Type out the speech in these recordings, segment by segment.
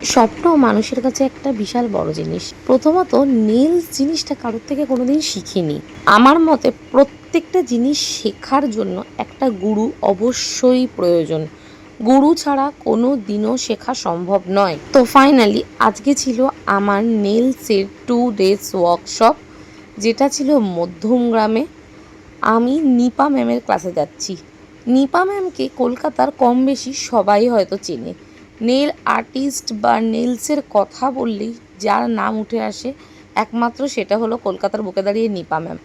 স্বপ্ন মানুষের কাছে একটা বিশাল বড় জিনিস। প্রথমত নেলস জিনিসটা কারোর থেকে কোনোদিন শিখিনি। আমার মতে প্রত্যেকটা জিনিস শেখার জন্য একটা গুরু অবশ্যই প্রয়োজন। গুরু ছাড়া কোনো দিনও শেখা সম্ভব নয়। তো ফাইনালি আজকে ছিল আমার নেলসের 2 days ওয়ার্কশপ, যেটা ছিল মধ্যমগ্রামে। আমি নিপা ম্যামের ক্লাসে যাচ্ছি। নিপা ম্যামকে কলকাতার কম বেশি সবাই হয়তো চেনে। নেল আর্টিস্ট বা নেলসের কথা বললেই যার নাম উঠে আসে একমাত্র সেটা হলো কলকাতার বুকে দাঁড়িয়ে নিপা ম্যাম।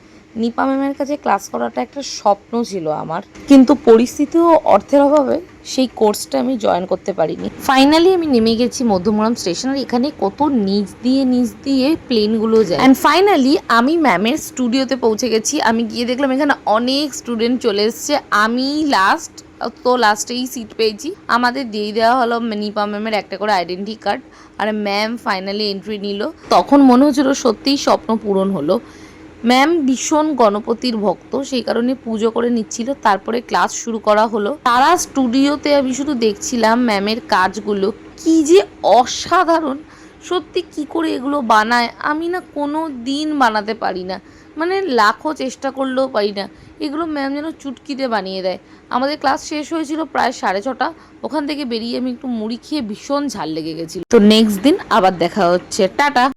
নিপা ম্যামের কাছে ক্লাস করাটা একটা স্বপ্ন ছিল আমার, কিন্তু পরিস্থিতি ও অর্থের অভাবে সেই কোর্সটা আমি জয়েন করতে পারিনি। ফাইনালি আমি নেমে গেছি মধ্যমগ্রাম স্টেশন। আর এখানে কত নিচ দিয়ে প্লেনগুলো যায়। অ্যান্ড ফাইনালি আমি ম্যামের স্টুডিওতে পৌঁছে গেছি। আমি গিয়ে দেখলাম এখানে অনেক স্টুডেন্ট চলে এসছে। আমি লাস্ট, তো লাস্টেই সিট পেয়েছি। আমাদের দিয়ে দেওয়া হলো নিপা ম্যামের একটা করে আইডেন্টি কার্ড। আর ম্যাম ফাইনালি এন্ট্রি নিল। তখন মনে হচ্ছিল সত্যিই স্বপ্ন পূরণ হলো। ম্যাম ভীষণ গণপতির ভক্ত, সেই কারণে পুজো করে নিচ্ছিল। তারপরে ক্লাস শুরু করা হলো। তারা স্টুডিওতে আমি শুধু দেখছিলাম ম্যামের কাজগুলো, কি যে অসাধারণ। সত্যি কি করে এগুলো বানায় আমি না কোনো দিন বানাতে পারি না, মানে লাখো চেষ্টা করলেও পারি না। এগুলো ম্যাম যেন চুটকিতে বানিয়ে দেয়। আমাদের ক্লাস শেষ হয়েছিল প্রায় 6:30। ওখান থেকে বেরিয়ে আমি একটু মুড়ি খেয়ে ভীষণ ঝাল লেগে গেছিল। তো নেক্সট দিন আবার দেখা হচ্ছে। টাটা।